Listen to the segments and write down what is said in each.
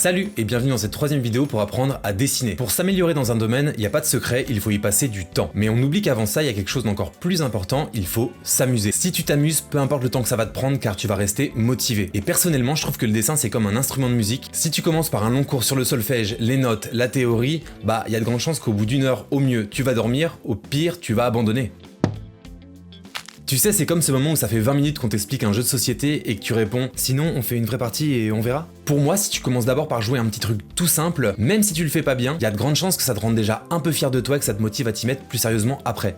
Salut et bienvenue dans cette troisième vidéo pour apprendre à dessiner. Pour s'améliorer dans un domaine, il n'y a pas de secret, il faut y passer du temps. Mais on oublie qu'avant ça, il y a quelque chose d'encore plus important, il faut s'amuser. Si tu t'amuses, peu importe le temps que ça va te prendre car tu vas rester motivé. Et personnellement, je trouve que le dessin c'est comme un instrument de musique. Si tu commences par un long cours sur le solfège, les notes, la théorie, il y a de grandes chances qu'au bout d'une heure, au mieux, tu vas dormir, au pire, tu vas abandonner. Tu sais, c'est comme ce moment où ça fait 20 minutes qu'on t'explique un jeu de société et que tu réponds « Sinon, on fait une vraie partie et on verra ?» Pour moi, si tu commences d'abord par jouer un petit truc tout simple, même si tu le fais pas bien, il y a de grandes chances que ça te rende déjà un peu fier de toi et que ça te motive à t'y mettre plus sérieusement après.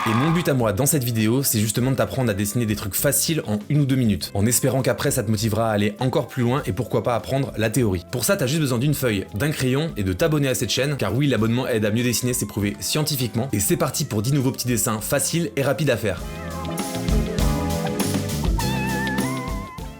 Et mon but à moi dans cette vidéo, c'est justement de t'apprendre à dessiner des trucs faciles en 1 ou 2 minutes, en espérant qu'après ça te motivera à aller encore plus loin et pourquoi pas apprendre la théorie. Pour ça, t'as juste besoin d'une feuille, d'un crayon et de t'abonner à cette chaîne, car oui, l'abonnement aide à mieux dessiner, c'est prouvé scientifiquement. Et c'est parti pour 10 nouveaux petits dessins faciles et rapides à faire.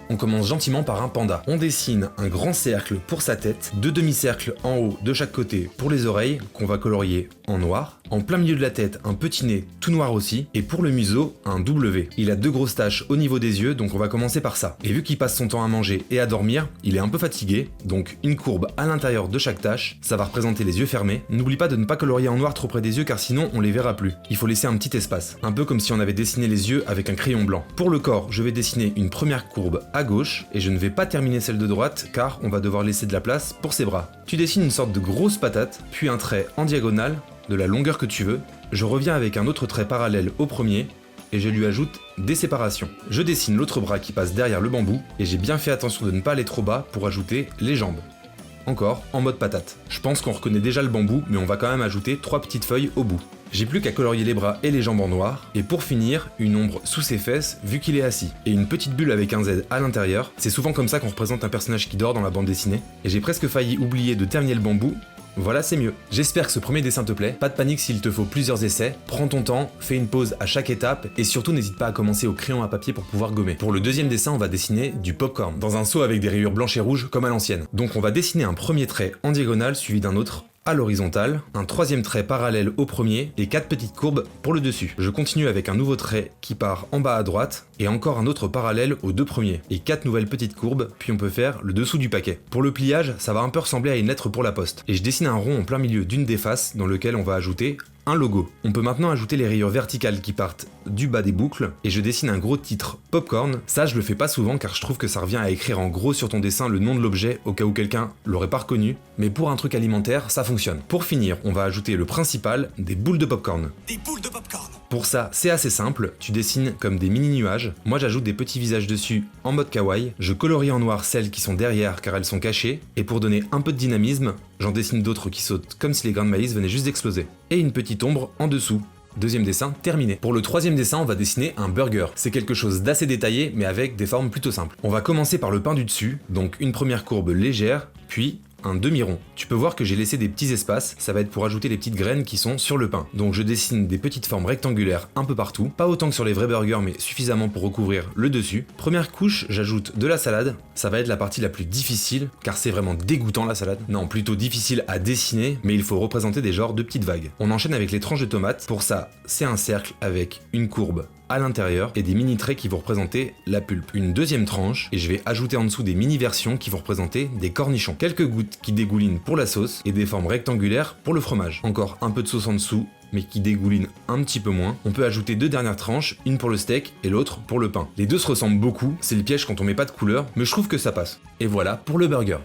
On commence gentiment par un panda. On dessine un grand cercle pour sa tête, 2 demi-cercles en haut de chaque côté pour les oreilles, qu'on va colorier en noir. En plein milieu de la tête, un petit nez tout noir aussi, et pour le museau, un W. Il a 2 grosses taches au niveau des yeux, donc on va commencer par ça. Et vu qu'il passe son temps à manger et à dormir, il est un peu fatigué, donc une courbe à l'intérieur de chaque tache, ça va représenter les yeux fermés. N'oublie pas de ne pas colorier en noir trop près des yeux car sinon on les verra plus. Il faut laisser un petit espace, un peu comme si on avait dessiné les yeux avec un crayon blanc. Pour le corps, je vais dessiner une première courbe à gauche, et je ne vais pas terminer celle de droite car on va devoir laisser de la place pour ses bras. Tu dessines une sorte de grosse patate, puis un trait en diagonale, de la longueur que tu veux. Je reviens avec un autre trait parallèle au premier, et je lui ajoute des séparations. Je dessine l'autre bras qui passe derrière le bambou, et j'ai bien fait attention de ne pas aller trop bas pour ajouter les jambes. Encore en mode patate. Je pense qu'on reconnaît déjà le bambou, mais on va quand même ajouter 3 petites feuilles au bout. J'ai plus qu'à colorier les bras et les jambes en noir, et pour finir, une ombre sous ses fesses vu qu'il est assis, et une petite bulle avec un Z à l'intérieur. C'est souvent comme ça qu'on représente un personnage qui dort dans la bande dessinée, et j'ai presque failli oublier de terminer le bambou. Voilà, c'est mieux. J'espère que ce premier dessin te plaît, pas de panique s'il te faut plusieurs essais, prends ton temps, fais une pause à chaque étape, et surtout n'hésite pas à commencer au crayon à papier pour pouvoir gommer. Pour le deuxième dessin, on va dessiner du popcorn, dans un seau avec des rayures blanches et rouges comme à l'ancienne. Donc on va dessiner un premier trait en diagonale suivi d'un autre à l'horizontale, un troisième trait parallèle au premier et 4 petites courbes pour le dessus. Je continue avec un nouveau trait qui part en bas à droite et encore un autre parallèle aux 2 premiers et 4 nouvelles petites courbes, puis on peut faire le dessous du paquet. Pour le pliage, ça va un peu ressembler à une lettre pour la poste et je dessine un rond en plein milieu d'une des faces dans lequel on va ajouter un logo. On peut maintenant ajouter les rayures verticales qui partent du bas des boucles et je dessine un gros titre popcorn. Ça je le fais pas souvent car je trouve que ça revient à écrire en gros sur ton dessin le nom de l'objet au cas où quelqu'un l'aurait pas reconnu, mais pour un truc alimentaire ça fonctionne. Pour finir, on va ajouter le principal, des boules de popcorn. Des boules de popcorn. Pour ça, c'est assez simple, tu dessines comme des mini nuages. Moi j'ajoute des petits visages dessus en mode kawaii. Je colorie en noir celles qui sont derrière car elles sont cachées et pour donner un peu de dynamisme, j'en dessine d'autres qui sautent comme si les grains de maïs venaient juste d'exploser. Et une petite ombre en dessous. Deuxième dessin terminé. Pour le troisième dessin, on va dessiner un burger. C'est quelque chose d'assez détaillé, mais avec des formes plutôt simples. On va commencer par le pain du dessus, donc une première courbe légère, puis un demi-rond. Tu peux voir que j'ai laissé des petits espaces, ça va être pour ajouter les petites graines qui sont sur le pain. Donc je dessine des petites formes rectangulaires un peu partout, pas autant que sur les vrais burgers mais suffisamment pour recouvrir le dessus. Première couche, j'ajoute de la salade, ça va être la partie la plus difficile car c'est vraiment dégoûtant la salade. Non, plutôt difficile à dessiner, mais il faut représenter des genres de petites vagues. On enchaîne avec les tranches de tomates, pour ça c'est un cercle avec une courbe à l'intérieur et des mini traits qui vont représenter la pulpe. Une deuxième tranche et je vais ajouter en dessous des mini versions qui vont représenter des cornichons. Quelques gouttes qui dégoulinent pour la sauce et des formes rectangulaires pour le fromage. Encore un peu de sauce en dessous mais qui dégouline un petit peu moins. On peut ajouter 2 dernières tranches, une pour le steak et l'autre pour le pain. Les deux se ressemblent beaucoup, c'est le piège quand on met pas de couleur, mais je trouve que ça passe. Et voilà pour le burger.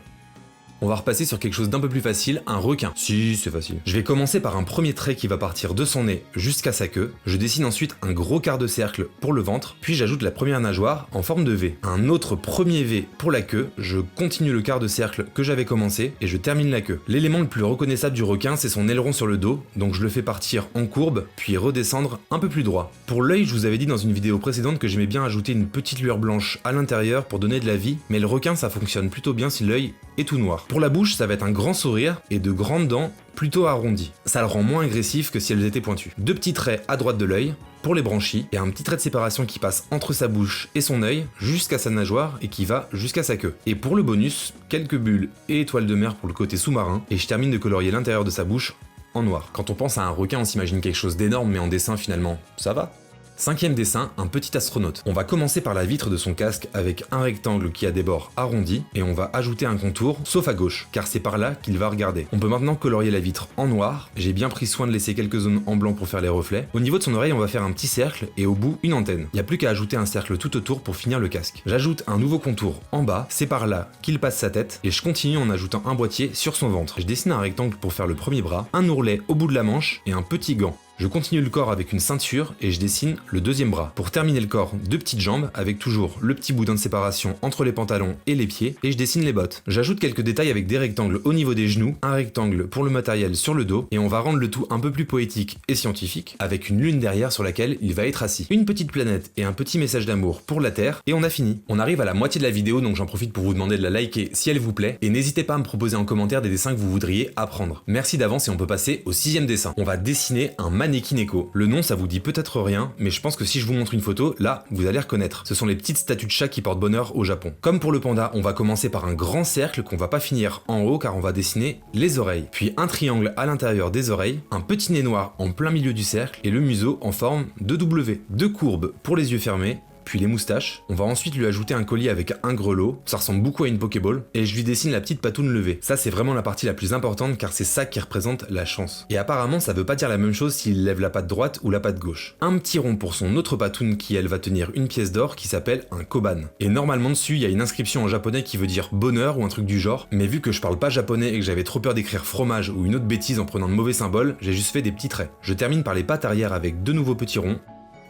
On va repasser sur quelque chose d'un peu plus facile, un requin. Si, c'est facile. Je vais commencer par un premier trait qui va partir de son nez jusqu'à sa queue. Je dessine ensuite un gros quart de cercle pour le ventre, puis j'ajoute la première nageoire en forme de V. Un autre premier V pour la queue, je continue le quart de cercle que j'avais commencé et je termine la queue. L'élément le plus reconnaissable du requin, c'est son aileron sur le dos, donc je le fais partir en courbe, puis redescendre un peu plus droit. Pour l'œil, je vous avais dit dans une vidéo précédente que j'aimais bien ajouter une petite lueur blanche à l'intérieur pour donner de la vie, mais le requin ça fonctionne plutôt bien si l'œil est tout noir. Pour la bouche, ça va être un grand sourire et de grandes dents plutôt arrondies. Ça le rend moins agressif que si elles étaient pointues. 2 petits traits à droite de l'œil pour les branchies et un petit trait de séparation qui passe entre sa bouche et son œil jusqu'à sa nageoire et qui va jusqu'à sa queue. Et pour le bonus, quelques bulles et étoiles de mer pour le côté sous-marin et je termine de colorier l'intérieur de sa bouche en noir. Quand on pense à un requin, on s'imagine quelque chose d'énorme mais en dessin finalement, ça va. 5e dessin, un petit astronaute. On va commencer par la vitre de son casque avec un rectangle qui a des bords arrondis et on va ajouter un contour, sauf à gauche, car c'est par là qu'il va regarder. On peut maintenant colorier la vitre en noir. J'ai bien pris soin de laisser quelques zones en blanc pour faire les reflets. Au niveau de son oreille, on va faire un petit cercle et au bout, une antenne. Il n'y a plus qu'à ajouter un cercle tout autour pour finir le casque. J'ajoute un nouveau contour en bas, c'est par là qu'il passe sa tête et je continue en ajoutant un boîtier sur son ventre. Je dessine un rectangle pour faire le premier bras, un ourlet au bout de la manche et un petit gant. Je continue le corps avec une ceinture et je dessine le deuxième bras. Pour terminer le corps, 2 petites jambes avec toujours le petit boudin de séparation entre les pantalons et les pieds et je dessine les bottes. J'ajoute quelques détails avec des rectangles au niveau des genoux, un rectangle pour le matériel sur le dos et on va rendre le tout un peu plus poétique et scientifique avec une lune derrière sur laquelle il va être assis. Une petite planète et un petit message d'amour pour la Terre et on a fini. On arrive à la moitié de la vidéo donc j'en profite pour vous demander de la liker si elle vous plaît et n'hésitez pas à me proposer en commentaire des dessins que vous voudriez apprendre. Merci d'avance et on peut passer au 6e dessin. On va dessiner un mannequin écho. Le nom ça vous dit peut-être rien, mais je pense que si je vous montre une photo, là, vous allez reconnaître. Ce sont les petites statues de chats qui portent bonheur au Japon. Comme pour le panda, on va commencer par un grand cercle qu'on va pas finir en haut car on va dessiner les oreilles. Puis un triangle à l'intérieur des oreilles, un petit nez noir en plein milieu du cercle et le museau en forme de W. 2 courbes pour les yeux fermés, puis les moustaches. On va ensuite lui ajouter un collier avec un grelot, ça ressemble beaucoup à une Pokéball, et je lui dessine la petite patoune levée. Ça c'est vraiment la partie la plus importante car c'est ça qui représente la chance. Et apparemment ça veut pas dire la même chose s'il lève la patte droite ou la patte gauche. Un petit rond pour son autre patoune qui elle va tenir une pièce d'or qui s'appelle un koban. Et normalement dessus il y a une inscription en japonais qui veut dire bonheur ou un truc du genre, mais vu que je parle pas japonais et que j'avais trop peur d'écrire fromage ou une autre bêtise en prenant de mauvais symboles, j'ai juste fait des petits traits. Je termine par les pattes arrière avec 2 nouveaux petits ronds,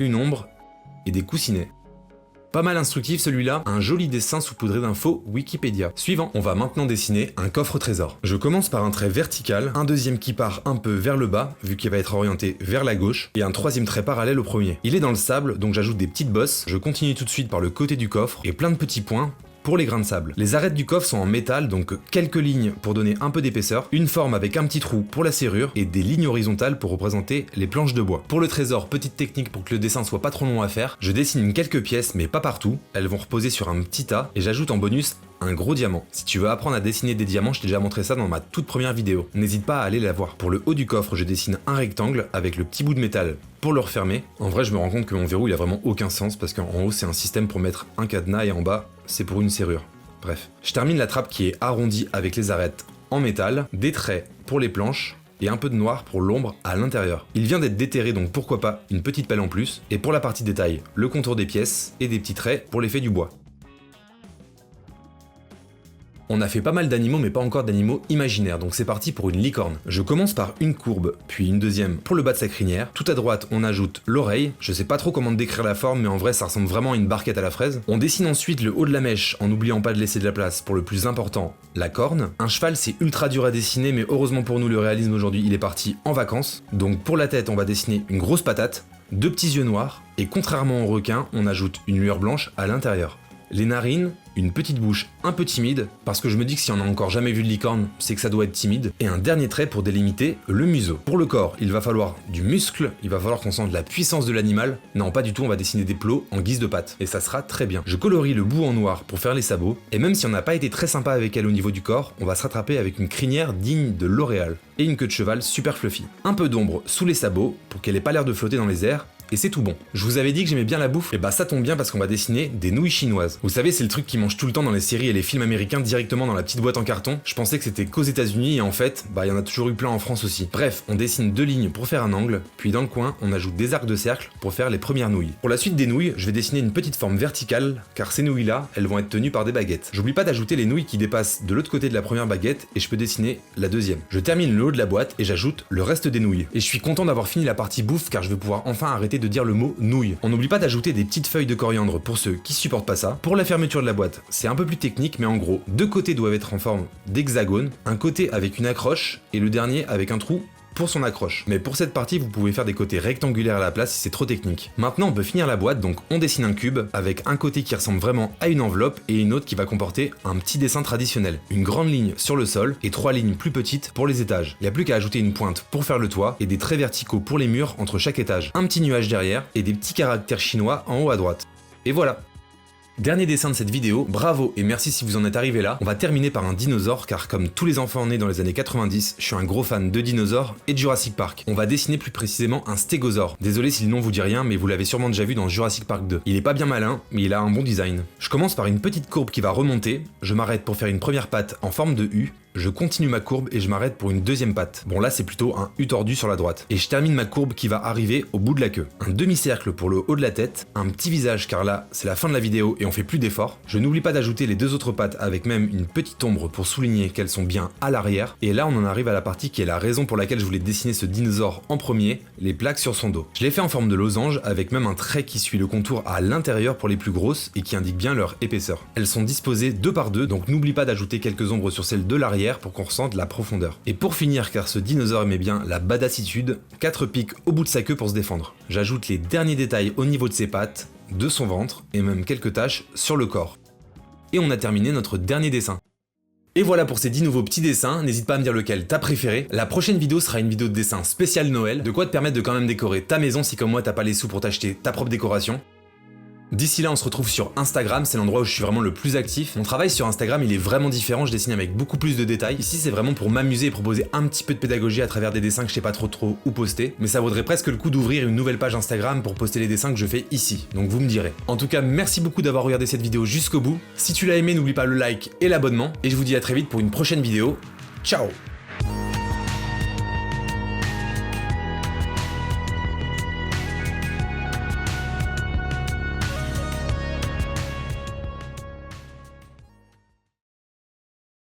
une ombre et des coussinets. Pas mal instructif celui-là, un joli dessin saupoudré d'infos Wikipédia. Suivant, on va maintenant dessiner un coffre trésor. Je commence par un trait vertical, un deuxième qui part un peu vers le bas, vu qu'il va être orienté vers la gauche, et un troisième trait parallèle au premier. Il est dans le sable, donc j'ajoute des petites bosses, je continue tout de suite par le côté du coffre, et plein de petits points pour les grains de sable. Les arêtes du coffre sont en métal, donc quelques lignes pour donner un peu d'épaisseur, une forme avec un petit trou pour la serrure et des lignes horizontales pour représenter les planches de bois. Pour le trésor, petite technique pour que le dessin soit pas trop long à faire, je dessine quelques pièces mais pas partout, elles vont reposer sur un petit tas et j'ajoute en bonus un gros diamant. Si tu veux apprendre à dessiner des diamants, je t'ai déjà montré ça dans ma toute première vidéo. N'hésite pas à aller la voir. Pour le haut du coffre, je dessine un rectangle avec le petit bout de métal pour le refermer. En vrai, je me rends compte que mon verrou il a vraiment aucun sens parce qu'en haut c'est un système pour mettre un cadenas et en bas c'est pour une serrure. Bref. Je termine la trappe qui est arrondie avec les arêtes en métal, des traits pour les planches et un peu de noir pour l'ombre à l'intérieur. Il vient d'être déterré donc pourquoi pas une petite pelle en plus. Et pour la partie détail, le contour des pièces et des petits traits pour l'effet du bois. On a fait pas mal d'animaux mais pas encore d'animaux imaginaires, donc c'est parti pour une licorne. Je commence par une courbe, puis une deuxième pour le bas de sa crinière. Tout à droite, on ajoute l'oreille. Je sais pas trop comment décrire la forme, mais en vrai ça ressemble vraiment à une barquette à la fraise. On dessine ensuite le haut de la mèche en n'oubliant pas de laisser de la place pour le plus important, la corne. Un cheval c'est ultra dur à dessiner, mais heureusement pour nous le réalisme aujourd'hui il est parti en vacances. Donc pour la tête on va dessiner une grosse patate, 2 petits yeux noirs, et contrairement au requin, on ajoute une lueur blanche à l'intérieur. Les narines, une petite bouche un peu timide, parce que je me dis que si on n'a encore jamais vu de licorne, c'est que ça doit être timide, et un dernier trait pour délimiter le museau. Pour le corps, il va falloir du muscle, il va falloir qu'on sente la puissance de l'animal. Non, pas du tout, on va dessiner des plots en guise de pattes, et ça sera très bien. Je colorie le bout en noir pour faire les sabots, et même si on n'a pas été très sympa avec elle au niveau du corps, on va se rattraper avec une crinière digne de L'Oréal, et une queue de cheval super fluffy. Un peu d'ombre sous les sabots, pour qu'elle ait pas l'air de flotter dans les airs, et c'est tout bon. Je vous avais dit que j'aimais bien la bouffe, et bah ça tombe bien parce qu'on va dessiner des nouilles chinoises. Vous savez, c'est le truc qui mange tout le temps dans les séries et les films américains directement dans la petite boîte en carton. Je pensais que c'était qu'aux États-Unis et en fait, bah il y en a toujours eu plein en France aussi. Bref, on dessine 2 lignes pour faire un angle, puis dans le coin, on ajoute des arcs de cercle pour faire les premières nouilles. Pour la suite des nouilles, je vais dessiner une petite forme verticale, car ces nouilles-là, elles vont être tenues par des baguettes. J'oublie pas d'ajouter les nouilles qui dépassent de l'autre côté de la première baguette et je peux dessiner la deuxième. Je termine le haut de la boîte et j'ajoute le reste des nouilles. Et je suis content d'avoir fini la partie bouffe car je vais pouvoir enfin arrêter de dire le mot nouilles. On n'oublie pas d'ajouter des petites feuilles de coriandre pour ceux qui supportent pas ça. Pour la fermeture de la boîte, c'est un peu plus technique, mais en gros, 2 côtés doivent être en forme d'hexagone, un côté avec une accroche et le dernier avec un trou pour son accroche. Mais pour cette partie, vous pouvez faire des côtés rectangulaires à la place si c'est trop technique. Maintenant, on peut finir la boîte, donc on dessine un cube avec un côté qui ressemble vraiment à une enveloppe et une autre qui va comporter un petit dessin traditionnel. Une grande ligne sur le sol et 3 lignes plus petites pour les étages. Il n'y a plus qu'à ajouter une pointe pour faire le toit et des traits verticaux pour les murs entre chaque étage. Un petit nuage derrière et des petits caractères chinois en haut à droite. Et voilà! Dernier dessin de cette vidéo, bravo et merci si vous en êtes arrivé là. On va terminer par un dinosaure car comme tous les enfants nés dans les années 90, je suis un gros fan de dinosaures et de Jurassic Park. On va dessiner plus précisément un stégosaure. Désolé si le nom vous dit rien, mais vous l'avez sûrement déjà vu dans Jurassic Park 2. Il est pas bien malin, mais il a un bon design. Je commence par une petite courbe qui va remonter, je m'arrête pour faire une première patte en forme de U, je continue ma courbe et je m'arrête pour une deuxième patte. Bon là c'est plutôt un U tordu sur la droite. Et je termine ma courbe qui va arriver au bout de la queue. Un demi-cercle pour le haut de la tête, un petit visage car là c'est la fin de la vidéo et on fait plus d'efforts. Je n'oublie pas d'ajouter les deux autres pattes avec même une petite ombre pour souligner qu'elles sont bien à l'arrière. Et là on en arrive à la partie qui est la raison pour laquelle je voulais dessiner ce dinosaure en premier, les plaques sur son dos. Je l'ai fait en forme de losange avec même un trait qui suit le contour à l'intérieur pour les plus grosses et qui indique bien leur épaisseur. Elles sont disposées deux par deux, donc n'oublie pas d'ajouter quelques ombres sur celles de l'arrière pour qu'on ressente la profondeur. Et pour finir, car ce dinosaure aimait bien la badassitude, 4 pics au bout de sa queue pour se défendre. J'ajoute les derniers détails au niveau de ses pattes, de son ventre et même quelques taches sur le corps. Et on a terminé notre dernier dessin. Et voilà pour ces 10 nouveaux petits dessins, n'hésite pas à me dire lequel t'as préféré. La prochaine vidéo sera une vidéo de dessin spécial Noël, de quoi te permettre de quand même décorer ta maison si comme moi t'as pas les sous pour t'acheter ta propre décoration. D'ici là, on se retrouve sur Instagram, c'est l'endroit où je suis vraiment le plus actif. Mon travail sur Instagram, il est vraiment différent, je dessine avec beaucoup plus de détails. Ici, c'est vraiment pour m'amuser et proposer un petit peu de pédagogie à travers des dessins que je sais pas trop où poster. Mais ça vaudrait presque le coup d'ouvrir une nouvelle page Instagram pour poster les dessins que je fais ici. Donc vous me direz. En tout cas, merci beaucoup d'avoir regardé cette vidéo jusqu'au bout. Si tu l'as aimé, n'oublie pas le like et l'abonnement. Et je vous dis à très vite pour une prochaine vidéo. Ciao!